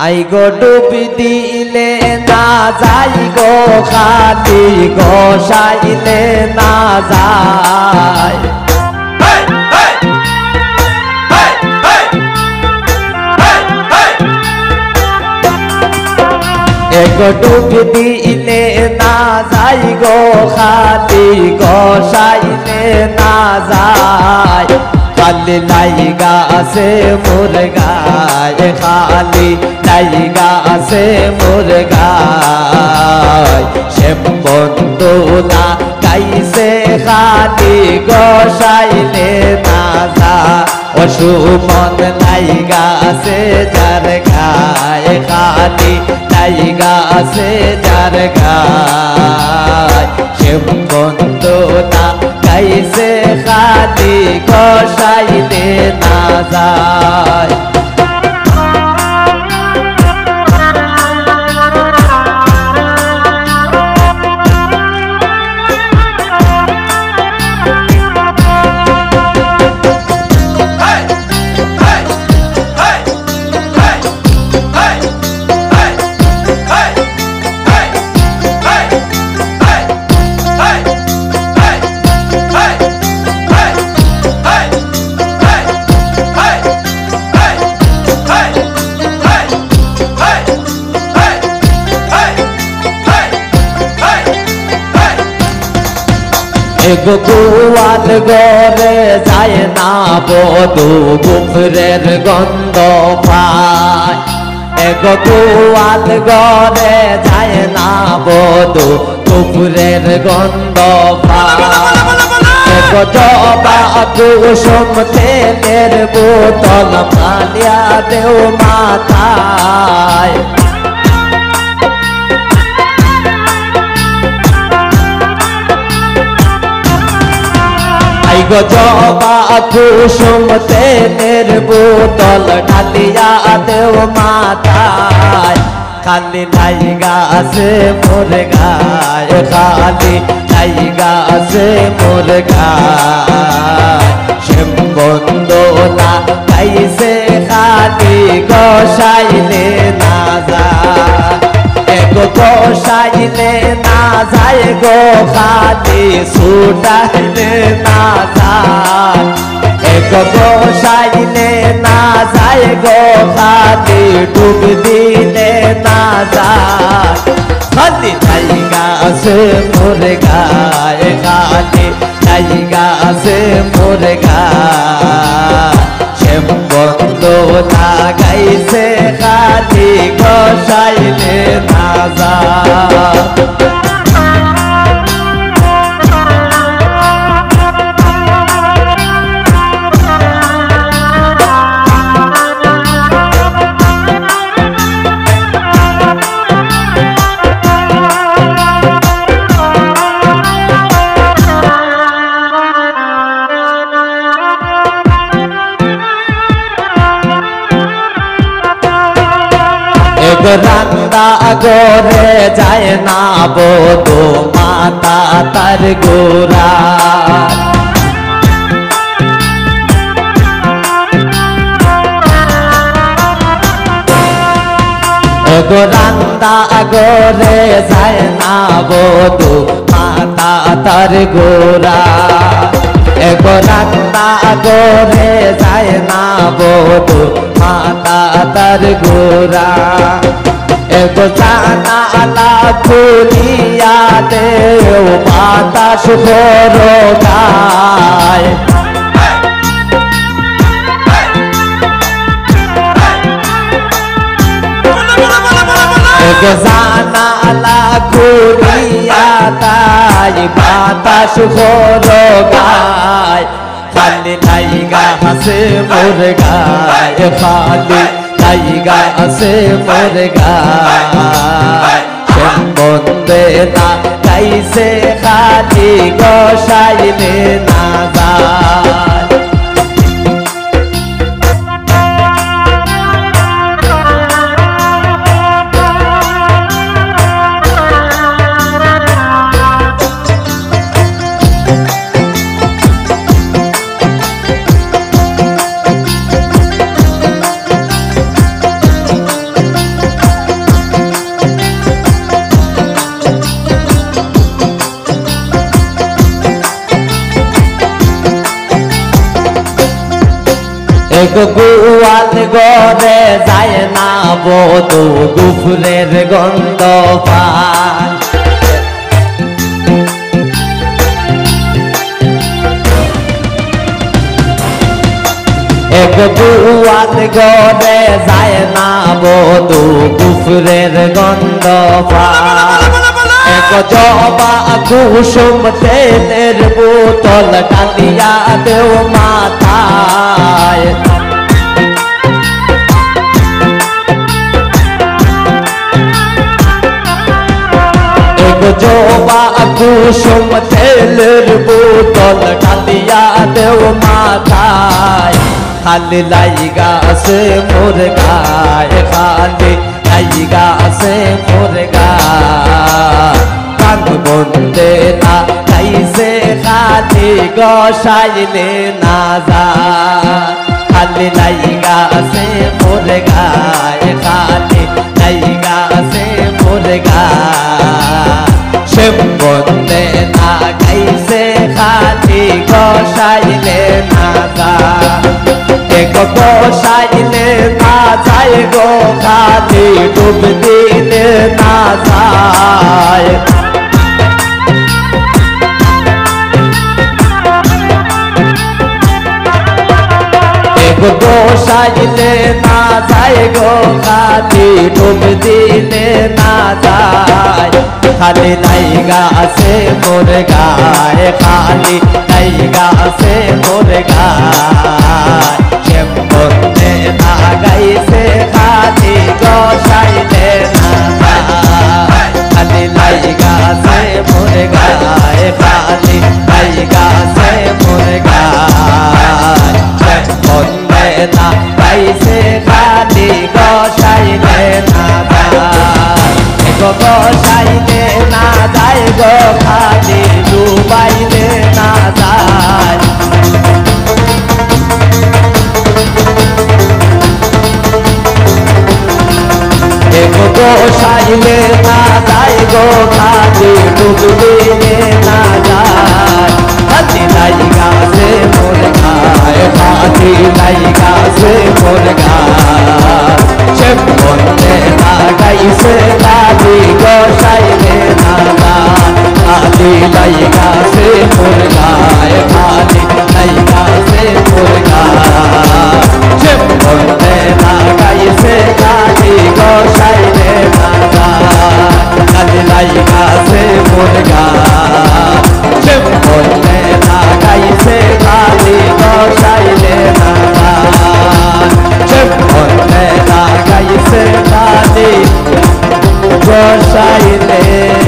I go ডুবি দিলে না যাই গো খালি গোসাইলে না যায় এগো ডুবি দিলে না যাই গো খালি গোসাইলে না যায় খালি লাইগা আছে মোর গায় খালি লাইগা আছে মোর গায় সে বন্ধু না গাইছে খালি গোসাইলে না যায় ও সুমন লাইগা আছে যার গায় খালি লাইগা আছে যার গায় সে বন্ধু না গাইছে খালি গোসাইলে না যায় এগো গোয়াল গরে যায় না বধূ গুফরের গন্ধ পায় এগো গোয়াল গরে যায় না বধূ গুফরের গন্ধ পায় এগো জবা কুসুম তেলের বোতল মালিয়া দেও মাথায় গো জবা কুসুম তেলের বোতল ঢালিয়া দেও মাথায় খালি লাইগা আছে মোর গায় খালি লাইগা আছে মোর গায় সে বন্ধু না গাইছে খালি গোসাইলে না যায় এগো গোসাইলে না যায় গো খালি ছুটাইলে না যায় এগো গোসাইলে না যায় গো খালি ডুব দিলে না যায় খালি লাইগা আছে মোর গায় খালি লাইগা আছে মোর গায় সে বন্ধু না গাইছে খালি গোসাইলে না যায় রান্দা গরে যায় না বধূ মাতা তার গোরা এগো রান্দা গরে যায় না বধূ মাতা তার গোরা এগো রান্দা গরে যায় না বধূ মাতা তার গোরা এগো জানালা খুলিয়া দেও বাতাস ভরো গায় এগো জানালা খুলিয়া তাই বাতাস ভরো গায় খালি লাইগা আছে মোর গায় খালি লাইগা আছে মোর গায় সে বন্দে না গাইছে খালি গোসাইলে না যায় গোয়াল গরে যায় না বধু গুফরের গন্ধ পায় গোয়াল গরে যায় না বধু গুফরের গন্ধ পায় জবা কুসুম তেলের বোতল কালিয়া দেও মাথায় জবা কুসুম তেলের বোতল কালিয়া দেও মাথায় খালি লাইগা আছে মোর গায় খালি লাইগা আছে মোর গায় কান বন্দে না কাইসে খালি গসাইলে না যা খালি লাইগা আছে মোর গায় খালি লাইগা আছে মোর গায় সে বন্দে না কাইসে খালি গসাইলে না যা বসাইলে না যায় গো খালি ডুব দিলে না যায় বসাইলে না যায় গো খালি ডুব দিলে না যায় খালি লাইগা আছে মোর গায় খালি লাইগা আছে মোর গায় বন্দে না গাইছে খালি গসাইলে না খালি লাইগা আছে মোর গায় খালি লাইগা আছে মোর গায় বন্দে না গাইছে খালি গসাইলে না গসাইলে না যায় গো খালি ডুবাইলে না যায় বসাইলে না যায় গো খালি ডুব দিলে না যায় খালি লাইগা আছে মোর গায় খালি লাইগা আছে মোর গায় সে বন্দে না গাইছে খালি গসাইলে না যায় খালি লাইগা আছে মোর গায় খালি লাইগা আছে মোর গায় সে বন্দে না গাইছে খালি গসাইলে না যায় খালি লাইগা আছে মোর গায় সে বন্দে না গাইছে খালি গসাইলে না যায় সে বন্দে না গাইছে খালি গসাইলে